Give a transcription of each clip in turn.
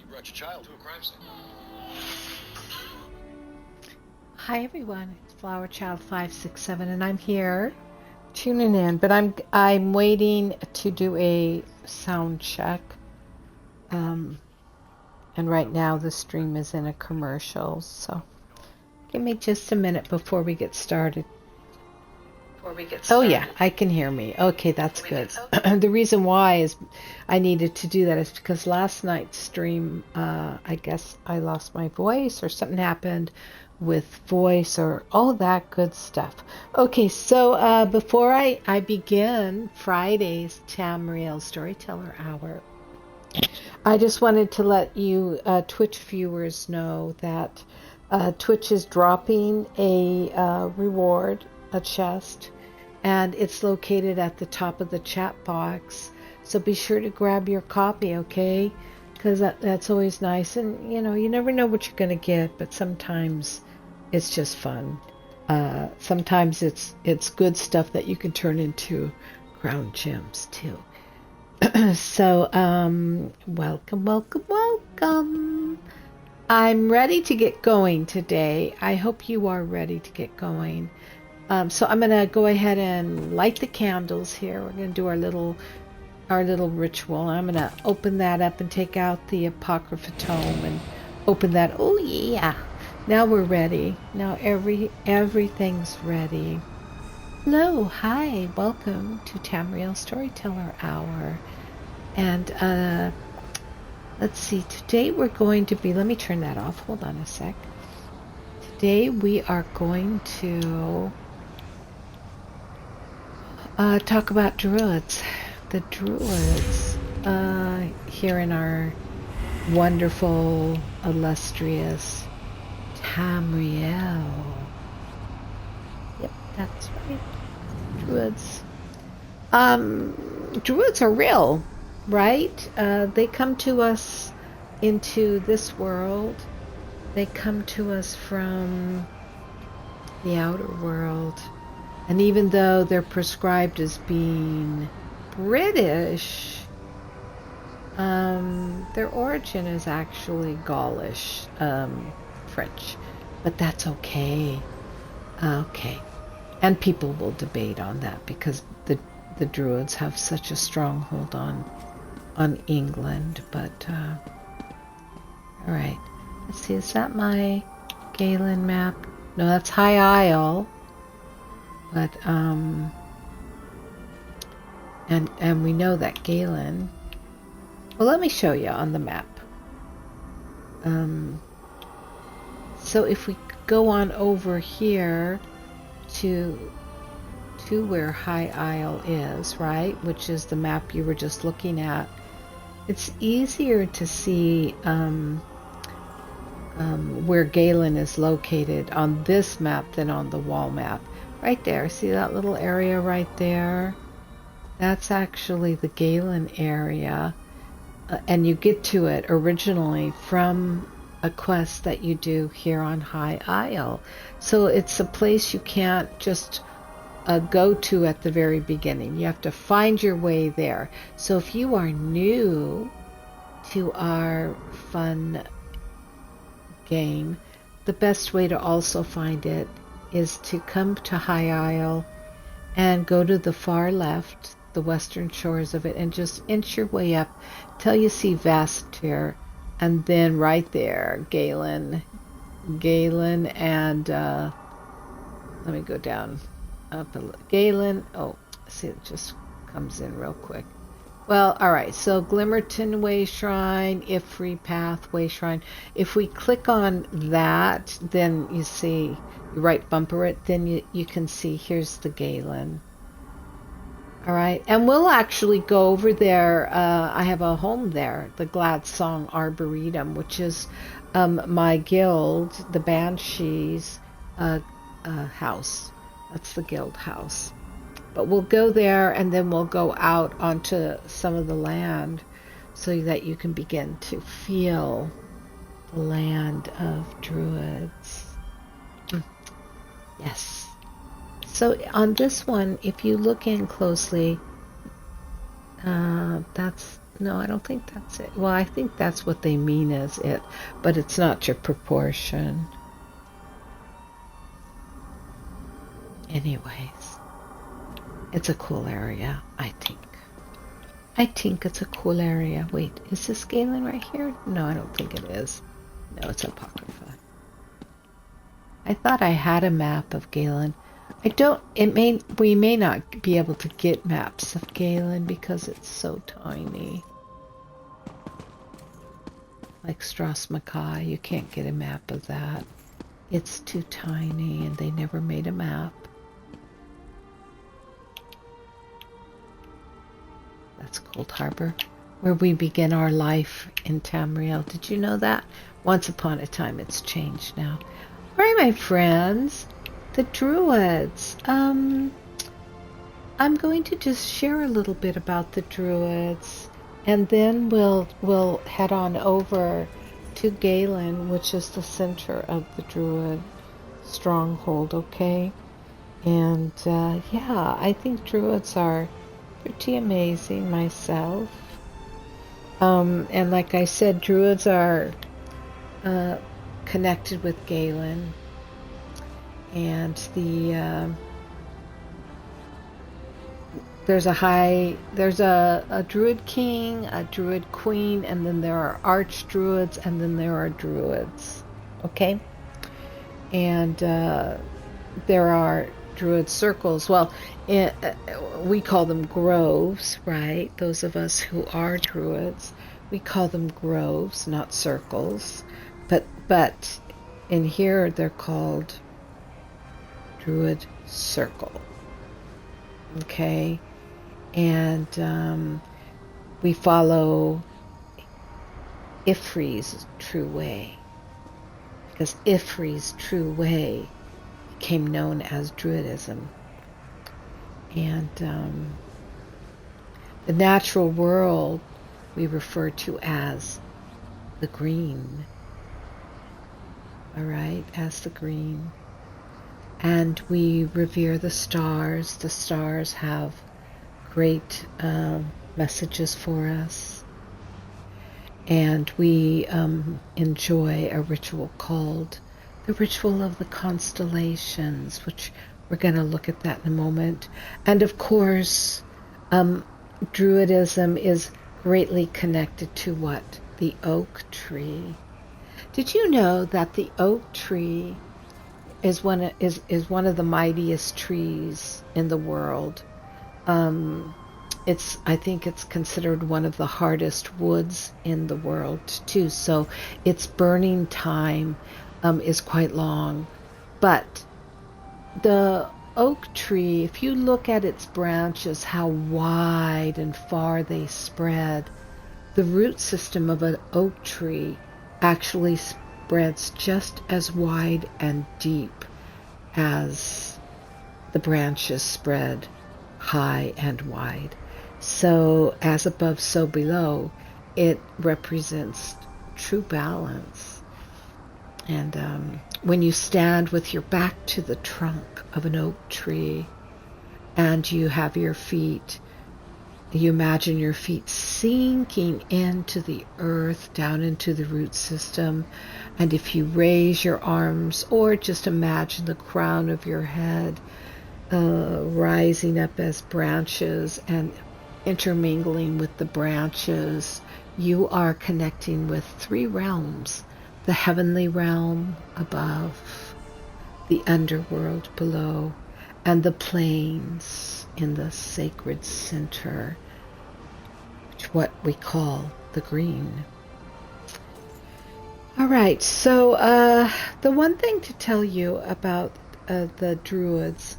brought your child to a crime scene. Hi everyone, it's Flower Child 567 and I'm here tuning in, but I'm waiting to do a sound check. And right now the stream is in a commercial, so give me just a minute before we get started. Oh yeah, I can hear me. Okay, that's good. The reason why is I needed to do that is because last night's stream, I guess I lost my voice or something happened with voice or all that good stuff. Okay, so before I begin Friday's Tamriel Storyteller Hour, I just wanted to let you Twitch viewers know that Twitch is dropping a reward, a chest, and it's located at the top of the chat box. So be sure to grab your copy, okay? Because that's always nice. And, you know, you never know what you're going to get, but sometimes it's just fun. Sometimes it's good stuff that you can turn into crown gems, too. So, welcome, welcome, welcome. I'm ready to get going today. I hope you are ready to get going. So I'm going to go ahead and light the candles here. We're going to do our little ritual. I'm going to open that up and take out the Apocrypha Tome and open that. Oh yeah. Now we're ready. Now everything's ready. Hello, hi, welcome to Tamriel Storyteller Hour. And let's see, today we're going to be, let me turn that off, hold on a sec. Today we are going to talk about Druids. The Druids here in our wonderful, illustrious Tamriel. Yep, that's right. Druids. Druids are real, right? They come to us into this world. They come to us from the outer world. And even though they're prescribed as being British, their origin is actually Gaulish, French. But that's okay. Okay. And people will debate on that because the Druids have such a stronghold on England. But, all right. Let's see, is that my Galen map? No, that's High Isle. But, and we know that Galen, well, let me show you on the map. So if we go on over here to where High Isle is, right, which is the map you were just looking at, it's easier to see where Galen is located on this map than on the wall map. Right there, see that little area right there? That's actually the Galen area, and you get to it originally from a quest that you do here on High Isle. So it's a place you can't just go to at the very beginning. You have to find your way there. So if you are new to our fun game, the best way to also find it is to come to High Isle and go to the far left, the western shores of it, and just inch your way up till you see Vastir, and then right there, Galen, and let me go down up a little. Galen, oh, see, it just comes in real quick. Well, all right, so Glimmerton Way Shrine, Ifree Path Way Shrine. If we click on that, then you see, you right bumper it, then you can see here's the Galen. All right, and we'll actually go over there. I have a home there, the Glad Song Arboretum, which is my guild, the Banshees house. That's the guild house. But we'll go there and then we'll go out onto some of the land so that you can begin to feel the land of Druids. Yes. So on this one, if you look in closely, that's No, I don't think that's it. Well, I think that's what they mean as it, but it's not your proportion. Anyways, it's a cool area, I think. I think it's a cool area. Wait, is this Galen right here? No, I don't think it is. No, it's Apocrypha. I thought I had a map of Galen. I don't, we may not be able to get maps of Galen because it's so tiny. Like Stras Mackay, you can't get a map of that. It's too tiny and they never made a map. That's Cold Harbor, where we begin our life in Tamriel. Did you know that? Once upon a time, it's changed now. All right, my friends, the Druids. I'm going to just share a little bit about the Druids, and then we'll head on over to Galen, which is the center of the Druid stronghold. Okay, and yeah, I think Druids are pretty amazing myself. And like I said, Druids are connected with Galen, and there's a Druid king, a Druid queen, and then there are arch Druids, and then there are Druids. Okay, and there are Druid circles. Well, we call them groves, right? Those of us who are Druids, we call them groves, not circles. But in here they're called Druid circle. Okay, and we follow Ifri's true way, because Ifri's true way became known as Druidism. And the natural world we refer to as the green. All right, as the green. And we revere the stars. The stars have great messages for us. And we enjoy a ritual called the ritual of the constellations, which we're going to look at that in a moment. And of course, Druidism is greatly connected to what? The oak tree. Did you know that the oak tree is one of the mightiest trees in the world? I think it's considered one of the hardest woods in the world too. So its burning time is quite long. But the oak tree, if you look at its branches, how wide and far they spread, the root system of an oak tree actually spreads just as wide and deep as the branches spread high and wide. So as above, so below, it represents true balance. And when you stand with your back to the trunk of an oak tree and you have your feet, you imagine your feet sinking into the earth, down into the root system. And if you raise your arms, or just imagine the crown of your head rising up as branches and intermingling with the branches, you are connecting with three realms: the heavenly realm above, the underworld below, and the plains in the sacred center, which what we call the green. All right, so the one thing to tell you about the Druids,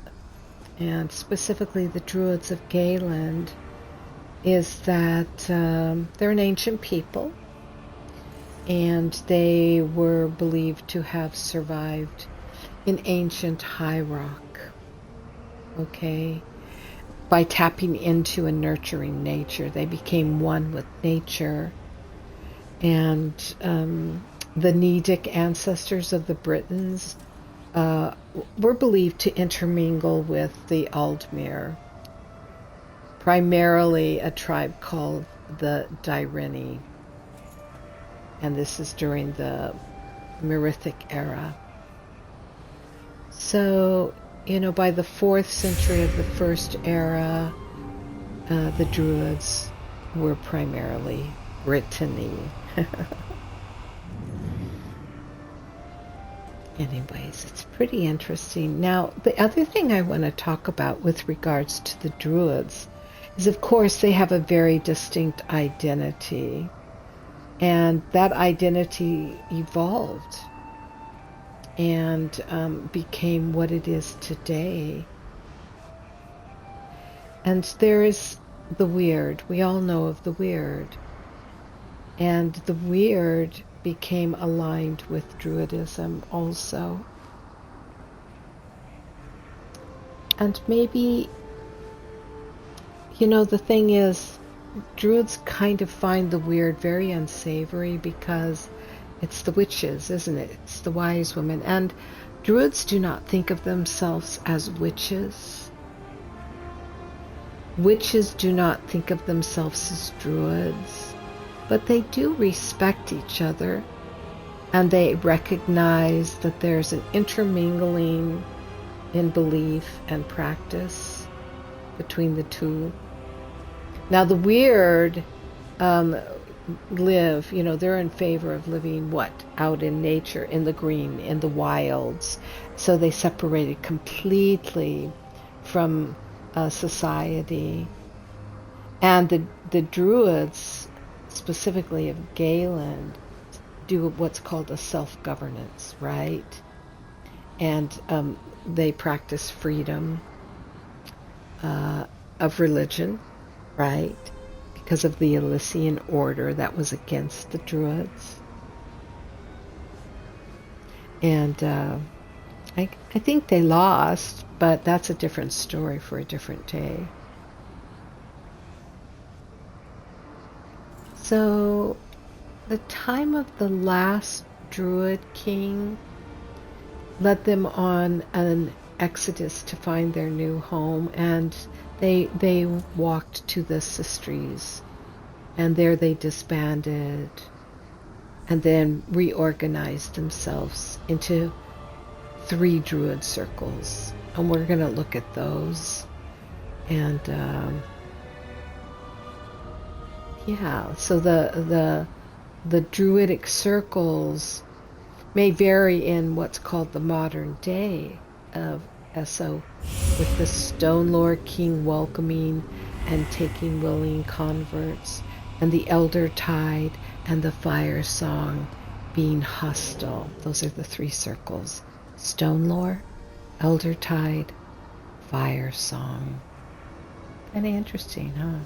and specifically the Druids of Galen, is that they're an ancient people, and they were believed to have survived in ancient high rock. Okay, by tapping into and nurturing nature, they became one with nature. And the Nedic ancestors of the Britons were believed to intermingle with the Aldmere, primarily a tribe called the Direni. And this is during the Merithic era. So, by the 4th century of the First Era, the Druids were primarily Brittany. Anyways, it's pretty interesting. Now, the other thing I want to talk about with regards to the Druids is, of course, they have a very distinct identity. And that identity evolved and became what it is today. And there is the weird. We all know of the weird. And the weird became aligned with Druidism also. And maybe, the thing is, Druids kind of find the weird very unsavory because it's the witches, isn't it? It's the wise women. And Druids do not think of themselves as witches. Witches do not think of themselves as Druids. But they do respect each other. And they recognize that there's an intermingling in belief and practice between the two. Now the weird live, they're in favor of living out in nature, in the green, in the wilds. So they separated completely from society. And the Druids, specifically of Galen, do what's called a self-governance, right? And they practice freedom of religion. Right? Because of the Elysian order that was against the Druids. And I think they lost, but that's a different story for a different day. So, the time of the last Druid king led them on an exodus to find their new home, and they walked to the Sistries, and there they disbanded and then reorganized themselves into 3 Druid circles, and we're going to look at those. And so the Druidic circles may vary in what's called the modern day of Esso, with the Stone Lord King welcoming and taking willing converts, and the Elder Tide and the Fire Song being hostile. Those are the 3 circles: Stone Lord, Elder Tide, Fire Song. Kind of interesting, huh?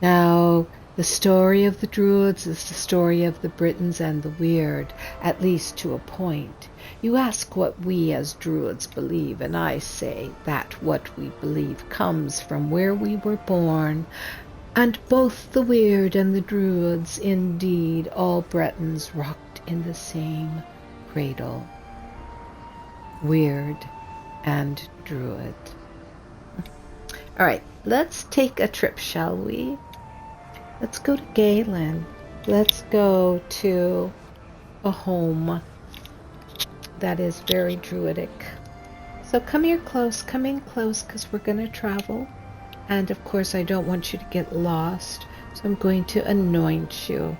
Now, the story of the Druids is the story of the Britons and the weird, at least to a point. You ask what we as Druids believe, and I say that what we believe comes from where we were born, and both the weird and the Druids, indeed, all Bretons rocked in the same cradle. Weird and Druid. All right, let's take a trip, shall we? Let's go to Galen. Let's go to a home that is very Druidic. So come in close, because we're going to travel. And of course, I don't want you to get lost, so I'm going to anoint you.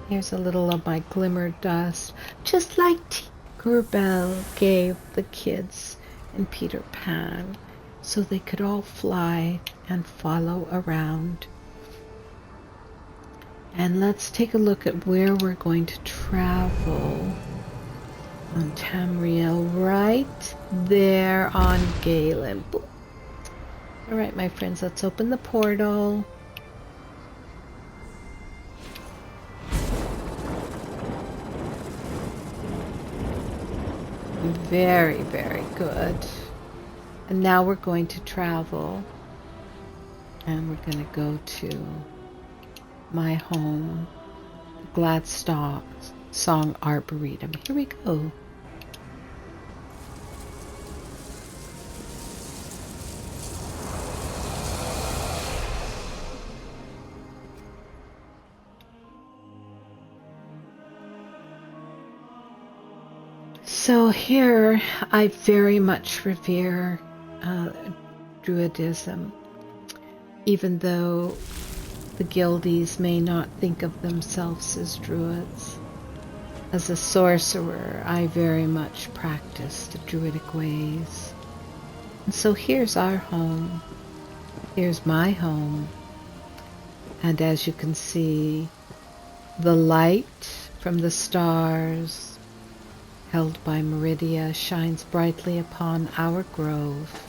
Here's a little of my glimmer dust, just like Tinkerbell gave the kids in Peter Pan, so they could all fly and follow around. And let's take a look at where we're going to travel on Tamriel, right there on Galen. Boop. All right, my friends, let's open the portal. Very, very good. And now we're going to travel, and we're going to go to my home, Gladstone Song Arboretum. Here we go. So here I very much revere Druidism, even though the guildies may not think of themselves as Druids. As a sorcerer, I very much practice the Druidic ways. And so here's our home. Here's my home. And as you can see, the light from the stars held by Meridia shines brightly upon our grove.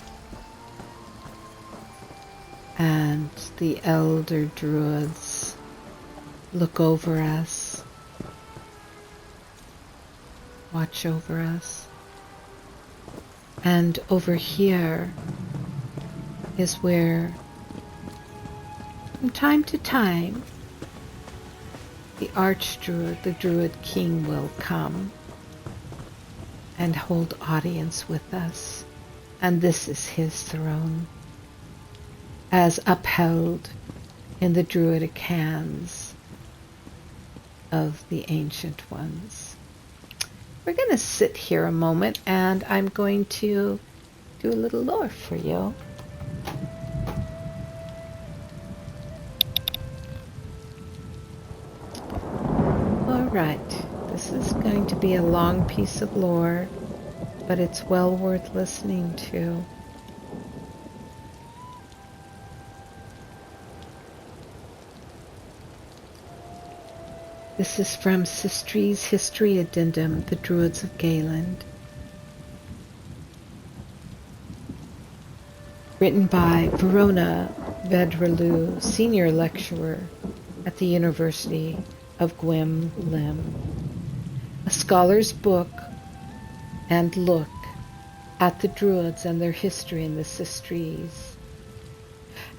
And the elder druids look over us, watch over us. And over here is where, from time to time, the Archdruid, the Druid King, will come and hold audience with us. And this is his throne, as upheld in the Druidic hands of the Ancient Ones. We're going to sit here a moment, and I'm going to do a little lore for you. All right, this is going to be a long piece of lore, but it's well worth listening to. This is from Sistri's History Addendum, The Druids of Gaeland. Written by Verona Vedrelou, Senior Lecturer at the University of Gwyn Lim. A scholar's book and look at the Druids and their history in the Sistries.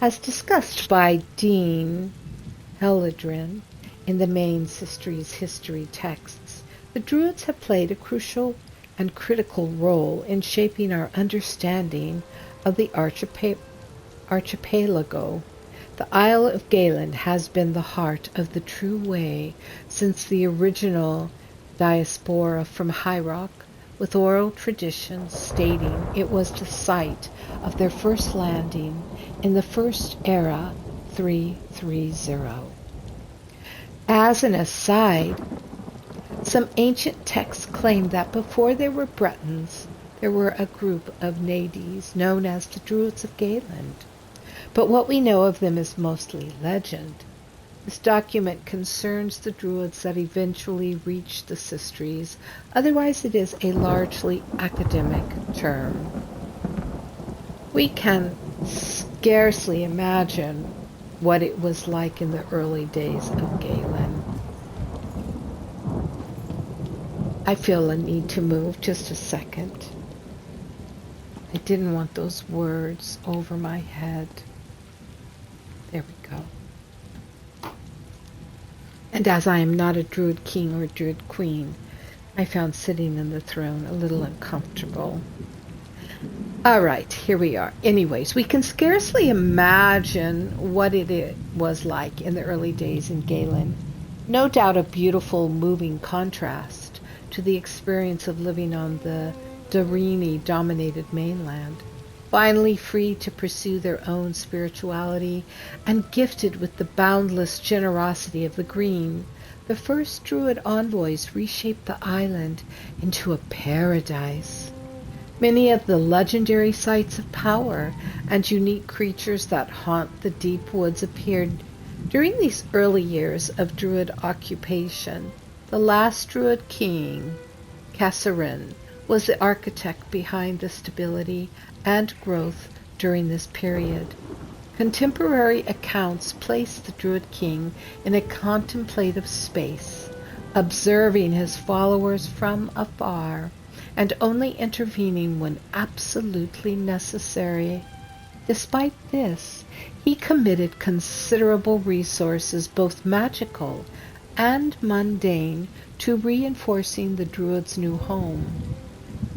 As discussed by Dean Helledrin, in the main Sistries history texts, the Druids have played a crucial and critical role in shaping our understanding of the archipelago. The Isle of Gaeland has been the heart of the true way since the original diaspora from High Rock, with oral traditions stating it was the site of their first landing in the First Era 330. As an aside, some ancient texts claim that before there were Bretons, there were a group of Nades known as the Druids of Gaeland. But what we know of them is mostly legend. This document concerns the Druids that eventually reached the Sistries, otherwise it is a largely academic term. We can scarcely imagine what it was like in the early days of Gaeland. I feel a need to move just a second. I didn't want those words over my head. There we go. And as I am not a Druid King or a Druid Queen, I found sitting in the throne a little uncomfortable. All right, here we are. Anyways, we can scarcely imagine what it was like in the early days in Gaeland. No doubt a beautiful, moving contrast to the experience of living on the Darini-dominated mainland, finally free to pursue their own spirituality and gifted with the boundless generosity of the Green. The first Druid envoys reshaped the island into a paradise. Many of the legendary sites of power and unique creatures that haunt the deep woods appeared during these early years of Druid occupation. The last Druid king, Kasserin, was the architect behind the stability and growth during this period. Contemporary accounts place the Druid king in a contemplative space, observing his followers from afar, and only intervening when absolutely necessary. Despite this, he committed considerable resources, both magical and mundane, to reinforcing the Druids' new home.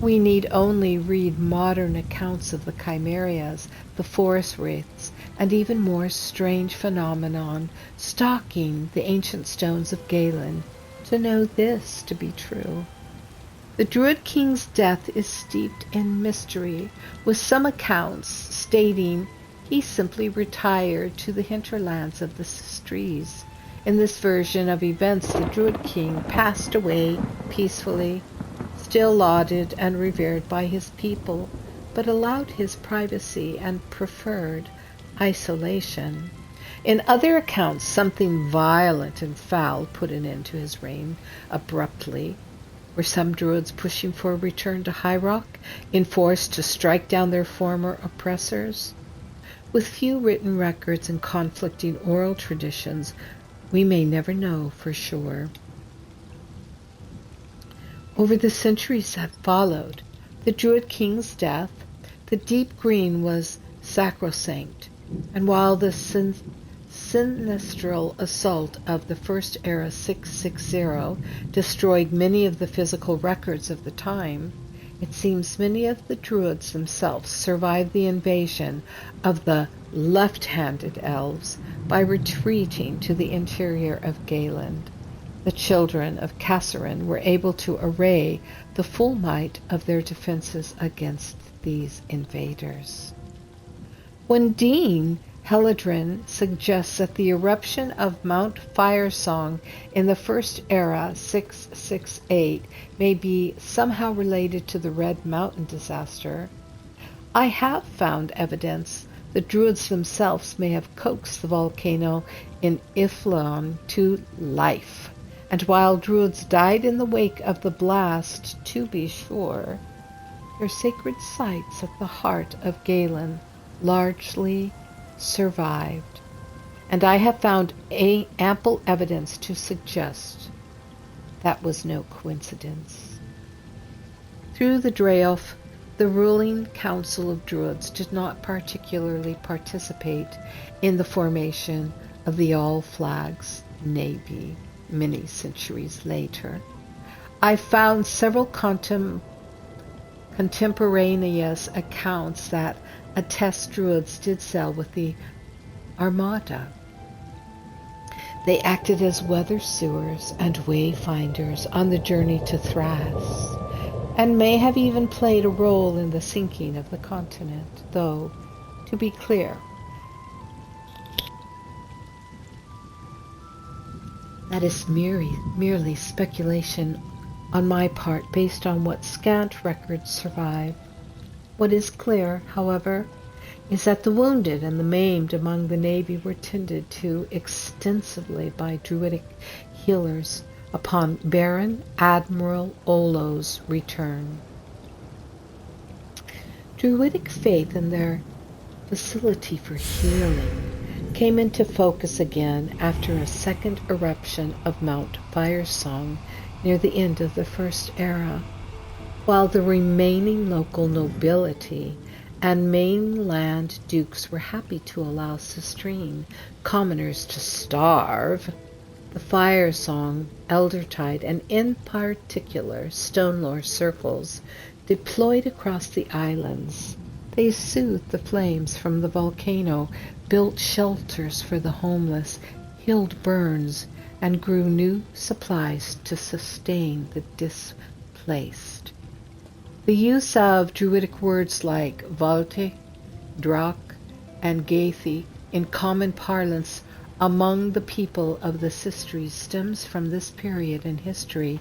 We need only read modern accounts of the Chimerias, the forest wraiths, and even more strange phenomenon stalking the ancient stones of Gaeland to know this to be true. The Druid king's death is steeped in mystery, with some accounts stating he simply retired to the hinterlands of the Sistries. In this version of events, the Druid king passed away peacefully, still lauded and revered by his people, but allowed his privacy and preferred isolation. In other accounts, something violent and foul put an end to his reign abruptly. Were some Druids pushing for a return to High Rock, in force to strike down their former oppressors? With few written records and conflicting oral traditions, we may never know for sure. Over the centuries that followed the Druid king's death, the deep green was sacrosanct, and while the sinistral assault of the First Era 660 destroyed many of the physical records of the time, it seems many of the Druids themselves survived the invasion of the left-handed elves by retreating to the interior of Gaeland. The children of Kasserine were able to array the full might of their defenses against these invaders. When Dean Helladrin suggests that the eruption of Mount Firesong in the First Era 668 may be somehow related to the Red Mountain disaster, I have found evidence the Druids themselves may have coaxed the volcano in Iflon to life. And while Druids died in the wake of the blast, to be sure, their sacred sites at the heart of Gaelan largely survived, and I have found ample evidence to suggest that was no coincidence. Through the Draelf, the ruling council of Druids did not particularly participate in the formation of the All Flags Navy many centuries later. I found several contemporaneous accounts that attest Druids did sail with the Armada. They acted as weather sewers and wayfinders on the journey to Thrace, and may have even played a role in the sinking of the continent, though, to be clear, that is merely speculation on my part based on what scant records survive. What is clear, however, is that the wounded and the maimed among the Navy were tended to extensively by Druidic healers upon Baron Admiral Olo's return. Druidic faith in their facility for healing came into focus again after a second eruption of Mount Firesong near the end of the First Era, while the remaining local nobility and mainland dukes were happy to allow Sistrine commoners to starve. The Firesong, Eldertide, and in particular Stonelore circles deployed across the islands. They soothed the flames from the volcano, built shelters for the homeless, healed burns, and grew new supplies to sustain the displaced. The use of Druidic words like Valte, Drak, and Gaithi in common parlance among the people of the Sistries stems from this period in history,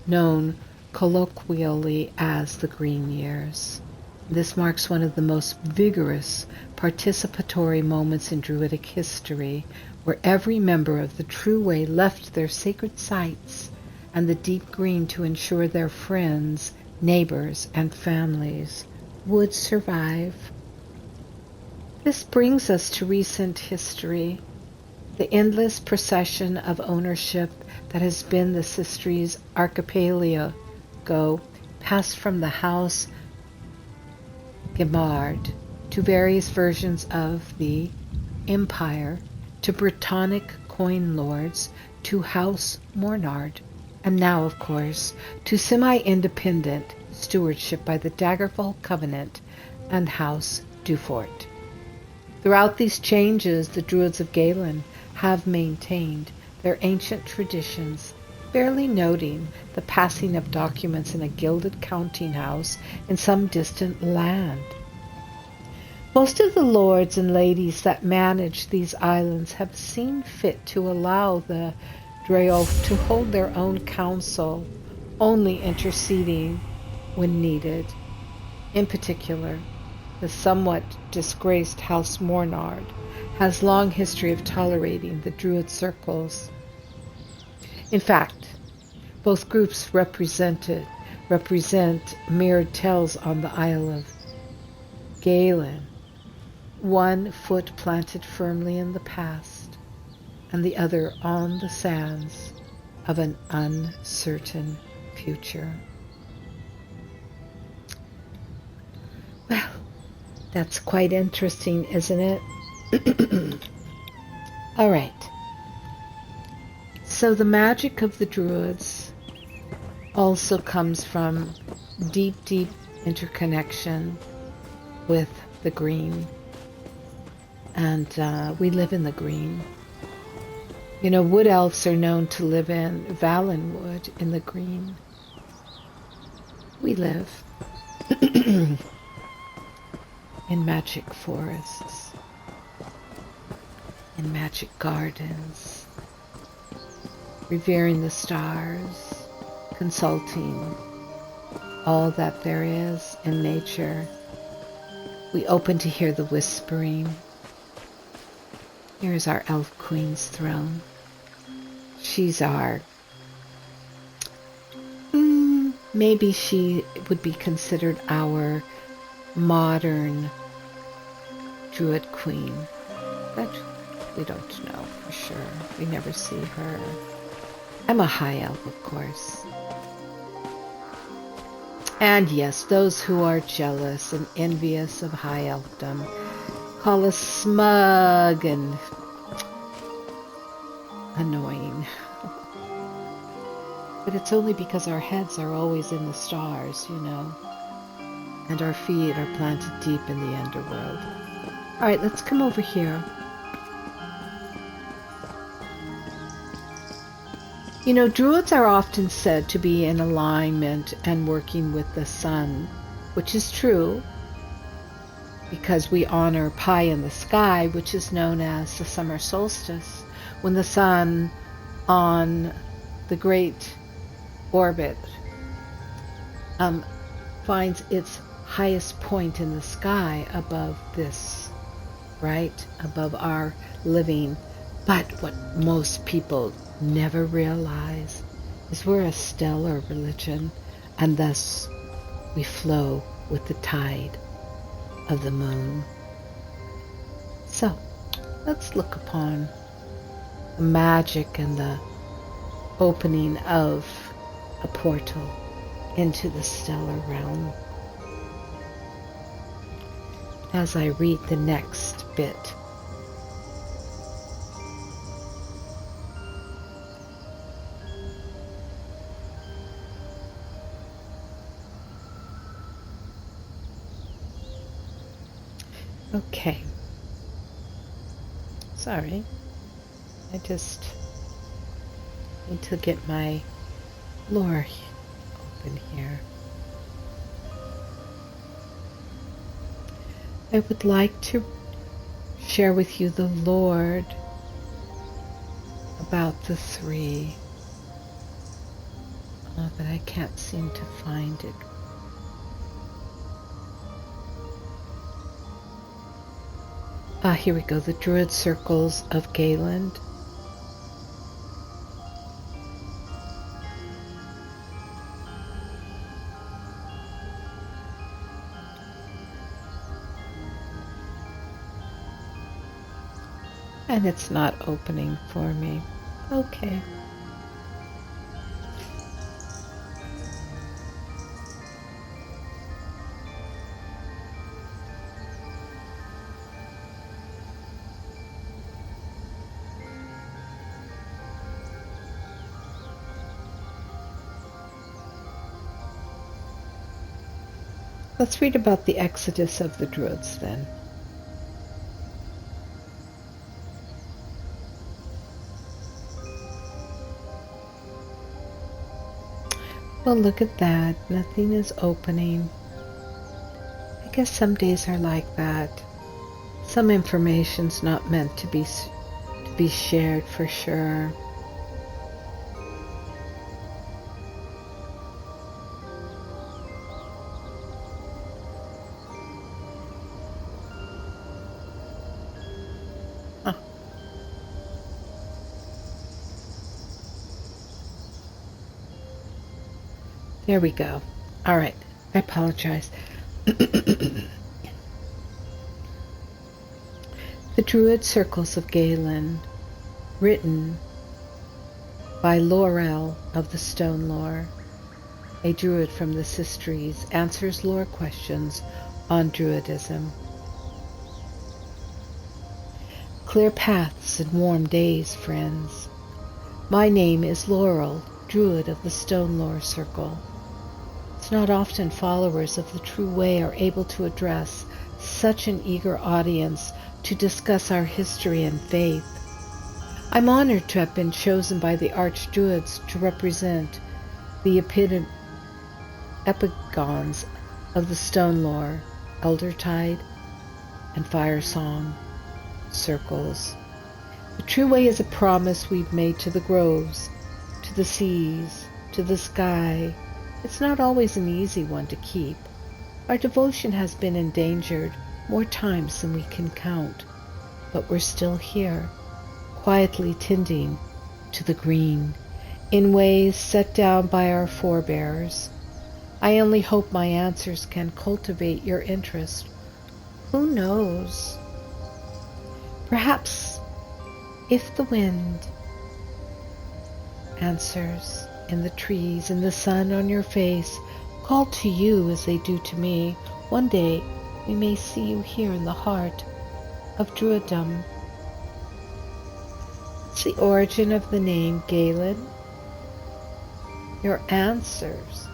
known colloquially as the Green Years. This marks one of the most vigorous participatory moments in Druidic history, where every member of the True Way left their sacred sites and the deep green to ensure their friends, neighbors, and families would survive. This brings us to recent history, the endless procession of ownership that has been the Sistries archipelago, passed from the House Gemard to various versions of the Empire, to Brittonic coin lords, to House Mornard, and now, of course, to semi-independent stewardship by the Daggerfall Covenant and House Dufort. Throughout these changes, the Druids of Gaelan have maintained their ancient traditions, barely noting the passing of documents in a gilded counting house in some distant land. Most of the lords and ladies that manage these islands have seen fit to allow the Druid to hold their own council, only interceding when needed. In particular, the somewhat disgraced House Mornard has long history of tolerating the Druid circles. In fact, both groups represent mirrored tells on the Isle of Galen, one foot planted firmly in the past, and the other on the sands of an uncertain future. Well, that's quite interesting, isn't it? All right. So the magic of the Druids also comes from deep, deep interconnection with the green. And we live in the green. You know, wood elves are known to live in Valenwood in the green. We live in magic forests, in magic gardens, revering the stars, consulting all that there is in nature. We open to hear the whispering. Here is our elf queen's throne. She's our, maybe she would be considered our modern Druid queen, but we don't know for sure. We never see her. I'm a high elf, of course. And yes, those who are jealous and envious of high elfdom call us smug and annoying. But it's only because our heads are always in the stars, you know, and our feet are planted deep in the underworld. All right, let's come over here. You know, Druids are often said to be in alignment and working with the sun, which is true, because we honor pie in the sky, which is known as the summer solstice, when the sun on the great orbit finds its highest point in the sky above this, right? Above our living. But what most people never realize is we're a stellar religion, and thus we flow with the tide of the moon. So let's look upon the magic and the opening of a portal into the stellar realm as I read the next bit. Okay. Sorry. I just need to get my lore open here. I would like to share with you the Lord about the three, but I can't seem to find it. Here we go, the Druid Circles of Galand. And it's not opening for me. Okay. Let's read about the exodus of the Druids then. Well, look at that. Nothing is opening. I guess some days are like that. Some information's not meant to be shared for sure. Huh. There we go. All right. I apologize. The Druid Circles of Galen, written by Laurel of the Stone Lore, a Druid from the Sistries, answers lore questions on Druidism. Clear paths and warm days, friends. My name is Laurel, Druid of the Stone Lore Circle. It's not often followers of the true way are able to address such an eager audience to discuss our history and faith. I'm honored to have been chosen by the Archdruids to represent the epigons of the Stone Lore, Eldertide, and Firesong circles. The true way is a promise we've made to the groves, to the seas, to the sky. It's not always an easy one to keep. Our devotion has been endangered more times than we can count, but we're still here, quietly tending to the green, in ways set down by our forebears. I only hope my answers can cultivate your interest. Who knows? Perhaps if the wind answers in the trees and the sun on your face call to you as they do to me, one day we may see you here in the heart of Druiddom. What's the origin of the name Galen? Your answers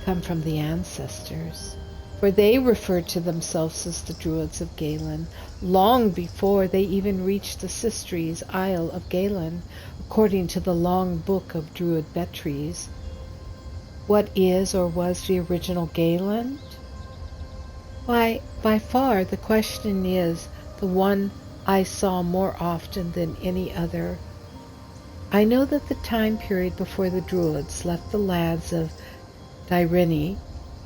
come from the ancestors, for they referred to themselves as the Druids of Galen long before they even reached the Sistries Isle of Galen, according to the long book of Druid Betries. What is or was the original Galen? Why, by far the question is the one I saw more often than any other. I know that the time period before the Druids left the lands of Dyrene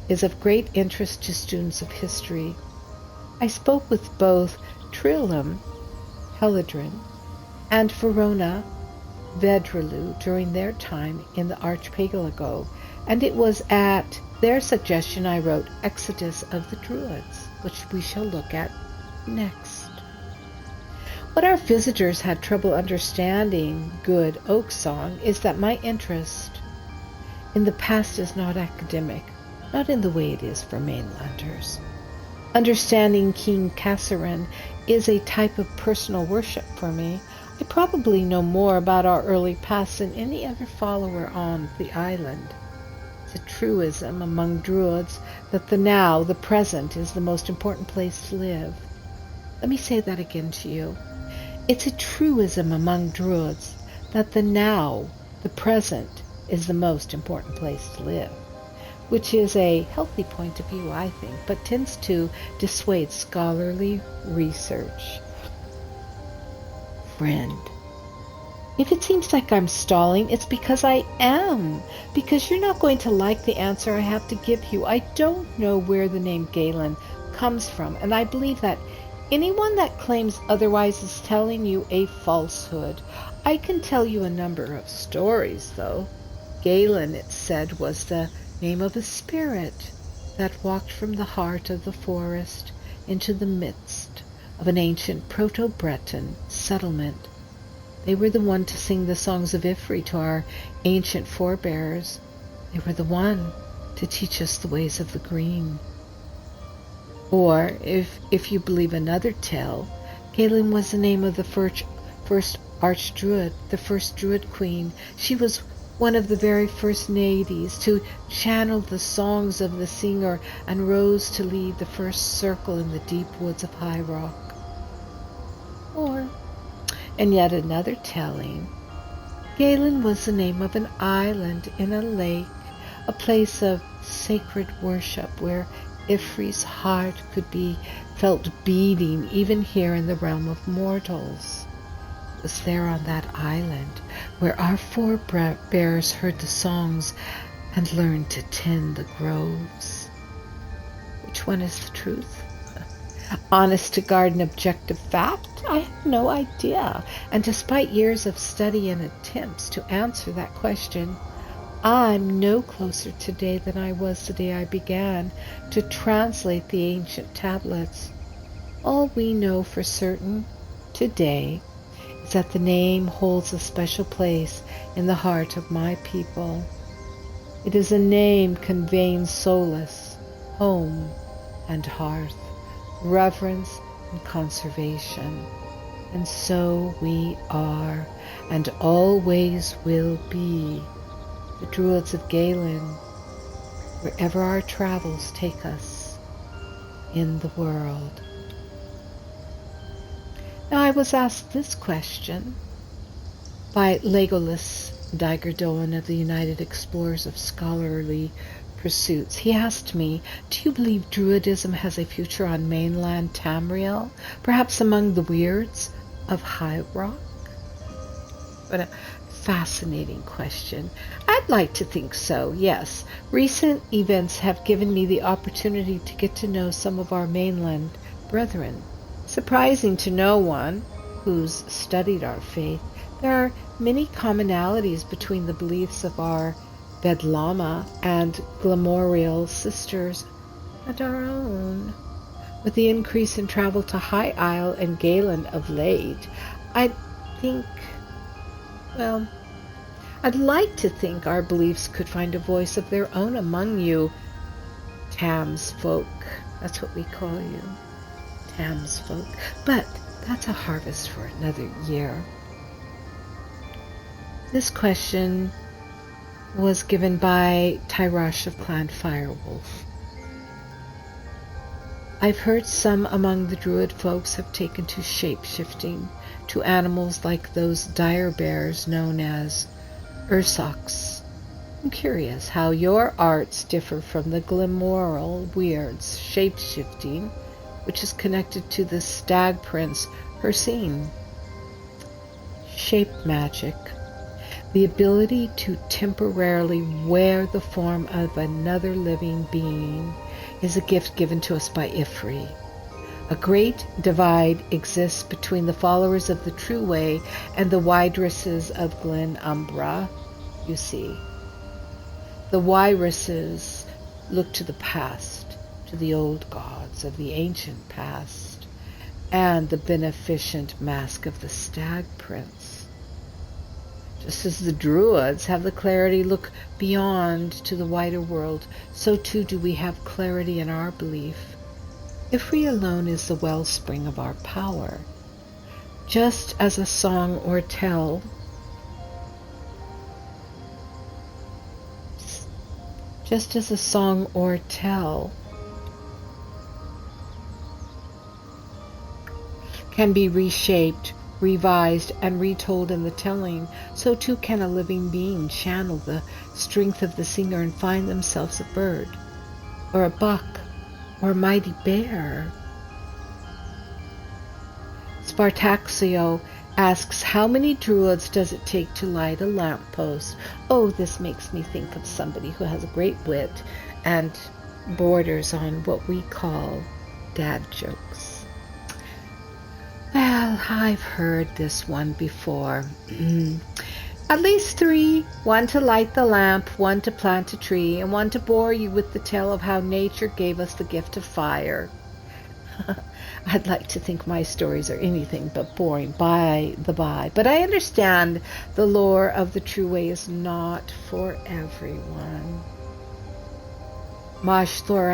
is of great interest to students of history. I spoke with both Trilum, Heladrin, and Verona, Vedralu during their time in the Archipelago, and it was at their suggestion I wrote Exodus of the Druids, which we shall look at next. What our visitors had trouble understanding, good oak song, is that my interest in the past is not academic, not in the way it is for mainlanders. Understanding King Kasserin is a type of personal worship for me. I probably know more about our early past than any other follower on the island. It's a truism among Druids that the now, the present, is the most important place to live. Let me say that again to you. It's a truism among Druids that the now, the present, is the most important place to live, which is a healthy point of view, I think, but tends to dissuade scholarly research. Friend, if it seems like I'm stalling, it's because I am, because you're not going to like the answer I have to give you. I don't know where the name Galen comes from, and I believe that anyone that claims otherwise is telling you a falsehood. I can tell you a number of stories, though. Galen, it said, was the name of a spirit that walked from the heart of the forest into the midst of an ancient Proto-Breton settlement. They were the one to sing the songs of Ifri to our ancient forebears. They were the one to teach us the ways of the green. Or, if you believe another tale, Galen was the name of the first Archdruid, the first Druid queen. She was one of the very first Naiades to channel the songs of the singer and rose to lead the first circle in the deep woods of High Rock. Or, in yet another telling, Galen was the name of an island in a lake, a place of sacred worship where Ifri's heart could be felt beating even here in the realm of mortals. It was there on that island where our forebears heard the songs and learned to tend the groves. Which one is the truth? Honest to God and objective fact? I have no idea. And despite years of study and attempts to answer that question, I'm no closer today than I was the day I began to translate the ancient tablets. All we know for certain today is that the name holds a special place in the heart of my people. It is a name conveying solace, home, and hearth, reverence, and conservation. And so we are, and always will be, the Druids of Galen, wherever our travels take us in the world. Now, I was asked this question by Legolas Digerdoan of the United Explorers of Scholarly Pursuits. He asked me, do you believe Druidism has a future on mainland Tamriel, perhaps among the weirds of High Rock? What a fascinating question. I'd like to think so, yes. Recent events have given me the opportunity to get to know some of our mainland brethren. Surprising to no one who's studied our faith, there are many commonalities between the beliefs of our Bedlama and Glamoriel sisters and our own. With the increase in travel to High Isle and Galen of late, I'd like to think our beliefs could find a voice of their own among you Tams folk. That's what we call you, Tams folk. But that's a harvest for another year. This question was given by Tyrosh of Clan Firewolf. I've heard some among the Druid folks have taken to shape-shifting to animals like those dire bears known as Ursoks. I'm curious how your arts differ from the Glamoriel weirds shape-shifting, which is connected to the stag prince Hircine. Shape magic. The ability to temporarily wear the form of another living being is a gift given to us by Ifri. A great divide exists between the followers of the true way and the Wydresses of Glen Umbra, you see. The Wydresses look to the past, to the old gods of the ancient past, and the beneficent mask of the stag prince. Just as the Druids have the clarity look beyond to the wider world, so too do we have clarity in our belief. Ifri alone is the wellspring of our power. Just as a song or tell can be reshaped, revised, and retold in the telling, so too can a living being channel the strength of the singer and find themselves a bird, or a buck, or a mighty bear. Spartaxio asks, how many Druids does it take to light a lamppost? Oh, this makes me think of somebody who has a great wit and borders on what we call dad jokes. Well, I've heard this one before. At least 3, one to light the lamp, one to plant a tree, and one to bore you with the tale of how nature gave us the gift of fire. I'd like to think my stories are anything but boring, by the by, but I understand the lore of the true way is not for everyone. Mashthor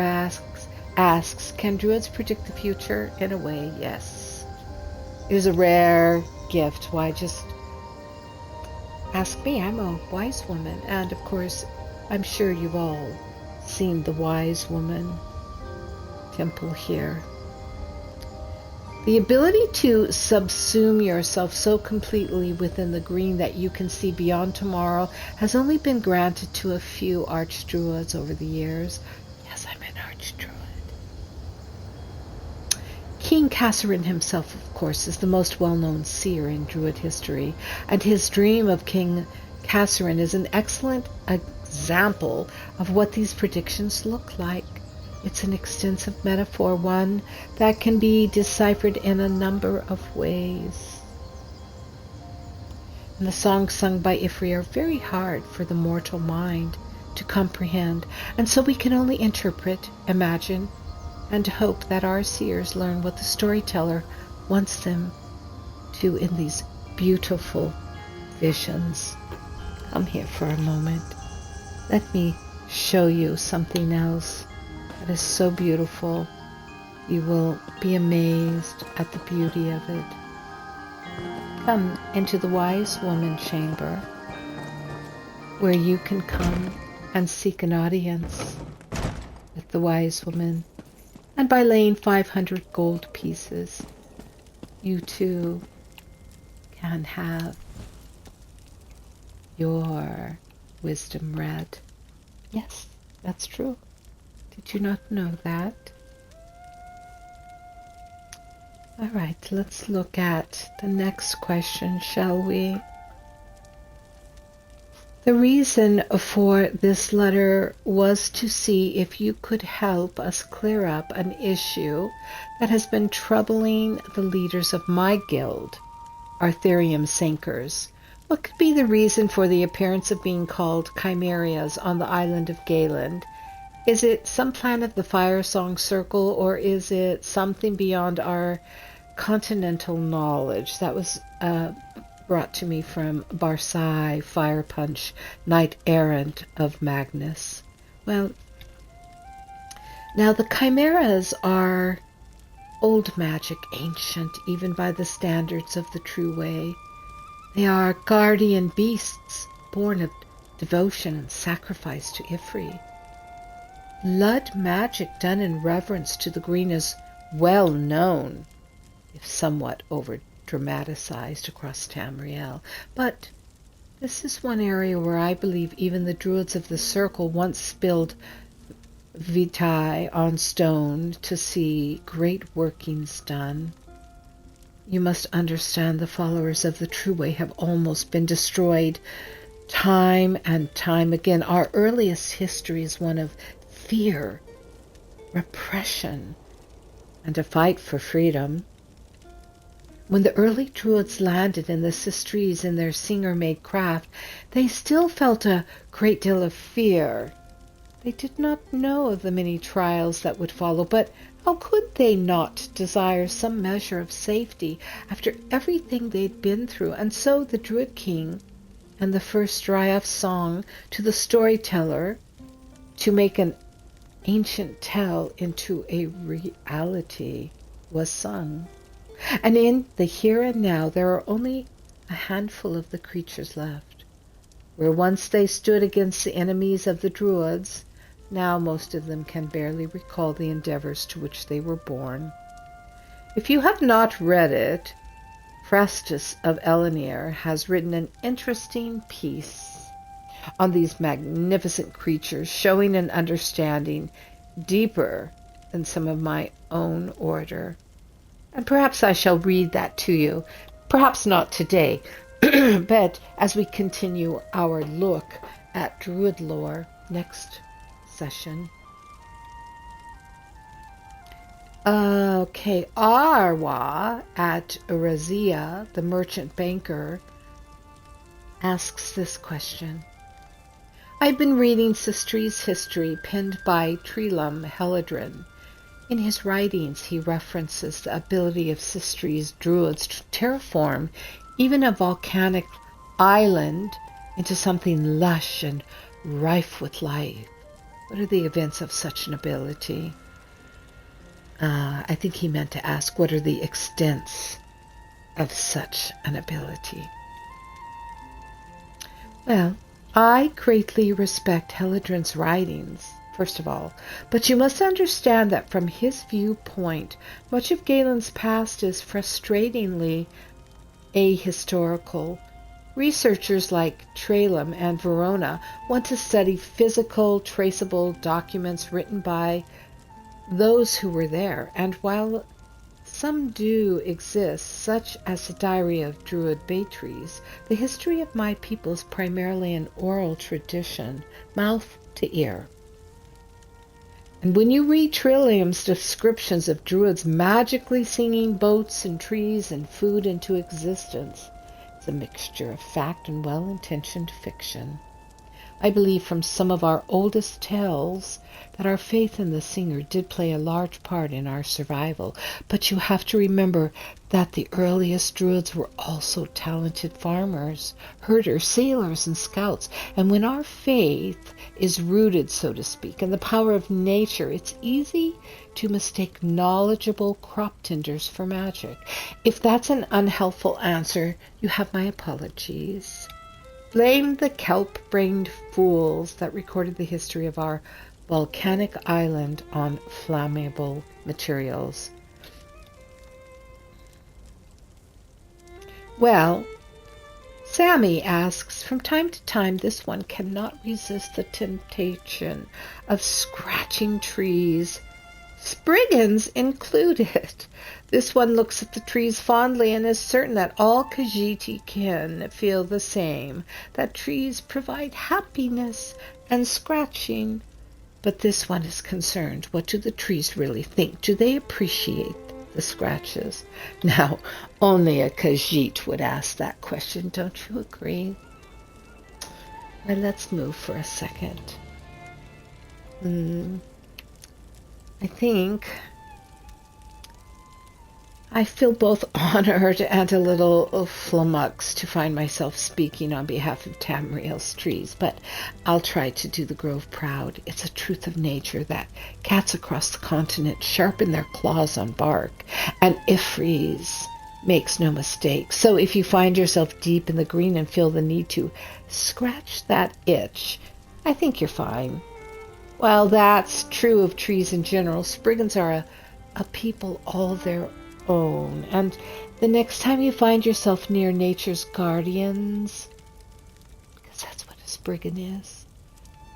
asks, can Druids predict the future? In a way, yes. It is a rare gift. Why, just ask me. I'm a wise woman. And, of course, I'm sure you've all seen the wise woman temple here. The ability to subsume yourself so completely within the green that you can see beyond tomorrow has only been granted to a few archdruids over the years. Yes, I'm an archdruid. King Kasserin himself, of course, is the most well-known seer in Druid history, and his dream of King Kasserin is an excellent example of what these predictions look like. It's an extensive metaphor, one that can be deciphered in a number of ways. And the songs sung by Ifri are very hard for the mortal mind to comprehend, and so we can only interpret, imagine, and hope that our seers learn what the storyteller wants them to in these beautiful visions. Come here for a moment. Let me show you something else that is so beautiful. You will be amazed at the beauty of it. Come into the wise woman chamber, where you can come and seek an audience with the wise woman. And by laying 500 gold pieces, you too can have your wisdom read. Yes, that's true. Did you not know that? All right, let's look at the next question, shall we? The reason for this letter was to see if you could help us clear up an issue that has been troubling the leaders of my guild, Arthurium Sinkers. What could be the reason for the appearance of being called chimeras on the island of Gaeland? Is it some plan of the Fire Song Circle, or is it something beyond our continental knowledge? That was brought to me from Barsai, Fire Punch, Knight Errant of Magnus. Well, now the chimeras are old magic, ancient even by the standards of the true way. They are guardian beasts born of devotion and sacrifice to Ifri. Blood magic done in reverence to the green is well known, if somewhat over-dramatized across Tamriel. But this is one area where I believe even the Druids of the Circle once spilled vitae on stone to see great workings done. You must understand the followers of the true way have almost been destroyed time and time again. Our earliest history is one of fear, repression, and a fight for freedom. When the early Druids landed in the Sistries in their singer-made craft, they still felt a great deal of fear. They did not know of the many trials that would follow, but how could they not desire some measure of safety after everything they'd been through? And so the Druid King and the first dry-off song to the Storyteller to make an ancient tale into a reality was sung. And in the here and now, there are only a handful of the creatures left. Where once they stood against the enemies of the Druids, now most of them can barely recall the endeavors to which they were born. If you have not read it, Frestus of Elenir has written an interesting piece on these magnificent creatures, showing an understanding deeper than some of my own order. And perhaps I shall read that to you, perhaps not today, but as we continue our look at Druid lore next session. Okay, Arwa at Razia, the merchant banker, asks this question. I've been reading Sistri's history penned by Trilum Heladrin. In his writings, he references the ability of Sistri's druids to terraform even a volcanic island into something lush and rife with life. What are the events of such an ability? I think he meant to ask, what are the extents of such an ability? Well, I greatly respect Heladrin's writings, first of all. But you must understand that from his viewpoint, much of Galen's past is frustratingly ahistorical. Researchers like Tralem and Verona want to study physical, traceable documents written by those who were there, and while some do exist, such as the diary of Druid Beatrice, the history of my people is primarily an oral tradition, mouth to ear. And when you read Trillium's descriptions of Druids magically singing boats and trees and food into existence, it's a mixture of fact and well-intentioned fiction. I believe from some of our oldest tales that our faith in the singer did play a large part in our survival, but you have to remember that the earliest Druids were also talented farmers, herders, sailors, and scouts, and when our faith is rooted, so to speak, in the power of nature, it's easy to mistake knowledgeable crop tenders for magic. If that's an unhelpful answer, you have my apologies. Blame the kelp-brained fools that recorded the history of our volcanic island on flammable materials. Well, Sammy asks, from time to time this one cannot resist the temptation of scratching trees, Spriggans included. This one looks at the trees fondly and is certain that all Khajiit kin feel the same, that trees provide happiness and scratching. But this one is concerned. What do the trees really think? Do they appreciate the scratches? Now, only a Khajiit would ask that question, don't you agree? Now let's move for a second. I think I feel both honored and a little flummoxed to find myself speaking on behalf of Tamriel's trees, but I'll try to do the grove proud. It's a truth of nature that cats across the continent sharpen their claws on bark, and Ifreeze makes no mistake. So if you find yourself deep in the green and feel the need to scratch that itch, I think you're fine. While that's true of trees in general, Spriggans are a people all their own. And the next time you find yourself near nature's guardians, because that's what a Spriggan is,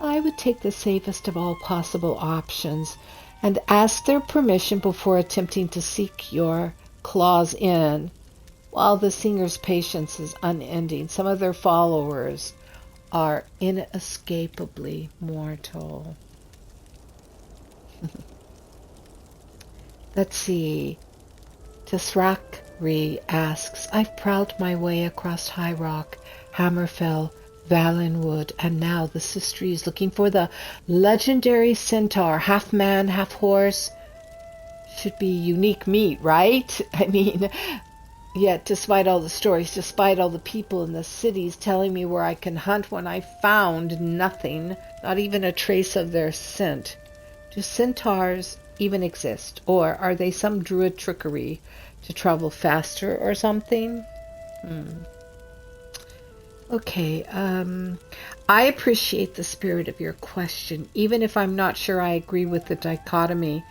I would take the safest of all possible options and ask their permission before attempting to seek your claws in. While the singer's patience is unending, some of their followers are inescapably mortal. Let's see. Tisrakri asks, I've prowled my way across High Rock, Hammerfell, Valenwood, and now the Sistries, looking for the legendary centaur, half man, half horse. Should be unique meat, right? I mean, yet despite all the stories, despite all the people in the cities telling me where I can hunt when I found nothing, not even a trace of their scent. Do centaurs even exist, or are they some druid trickery to travel faster or something? Okay, I appreciate the spirit of your question, even if I'm not sure I agree with the dichotomy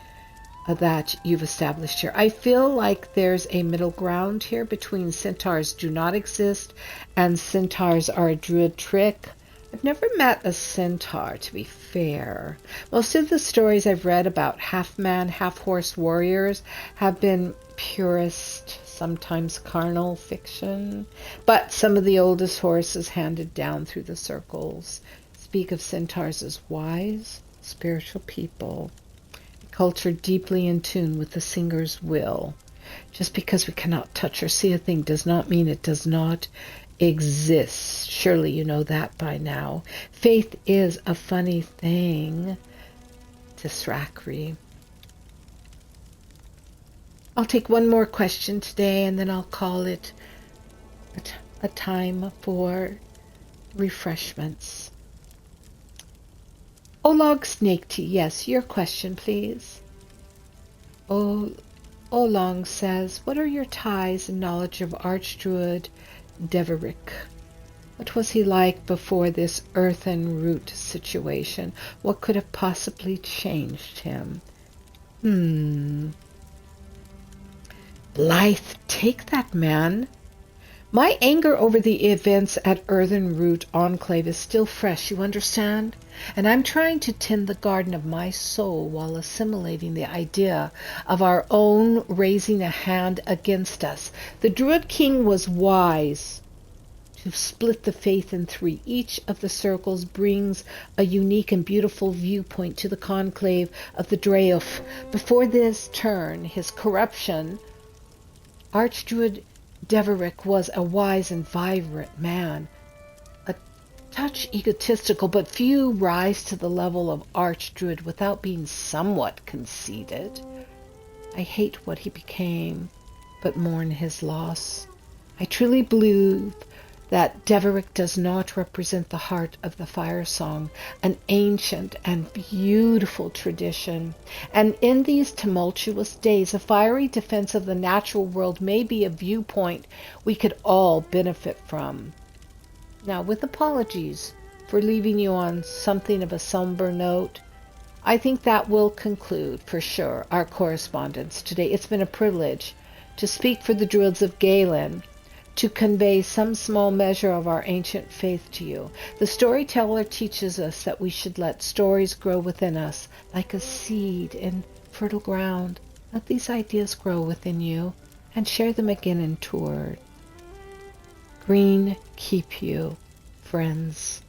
that you've established here. I feel like there's a middle ground here between centaurs do not exist and centaurs are a druid trick. I've never met a centaur, to be fair. Most of the stories I've read about half-man, half-horse warriors have been purist, sometimes carnal fiction, but some of the oldest horses handed down through the circles speak of centaurs as wise, spiritual people, a culture deeply in tune with the singer's will. Just because we cannot touch or see a thing does not mean it does not exists. Surely you know that by now. Faith is a funny thing. Tisrakri. I'll take one more question today and then I'll call it a time for refreshments. Olog Snake Tea, yes, your question, please. Olong says, what are your ties and knowledge of Archdruid Deverick? What was he like before this earthen root situation? What could have possibly changed him? Blythe, take that man. My anger over the events at Earthen Root Enclave is still fresh, you understand? And I'm trying to tend the garden of my soul while assimilating the idea of our own raising a hand against us. The Druid King was wise to split the faith in three. Each of the circles brings a unique and beautiful viewpoint to the conclave of the Draof. Before this turn, his corruption, Archdruid Deverick was a wise and vibrant man, a touch egotistical, but few rise to the level of Archdruid without being somewhat conceited. I hate what he became, but mourn his loss. I truly believe that Deverick does not represent the heart of the fire song, an ancient and beautiful tradition. And in these tumultuous days, a fiery defense of the natural world may be a viewpoint we could all benefit from. Now, with apologies for leaving you on something of a somber note, I think that will conclude, for sure, our correspondence today. It's been a privilege to speak for the Druids of Galen, to convey some small measure of our ancient faith to you. The Storyteller teaches us that we should let stories grow within us like a seed in fertile ground. Let these ideas grow within you and share them again in Toward. Green keep you, friends.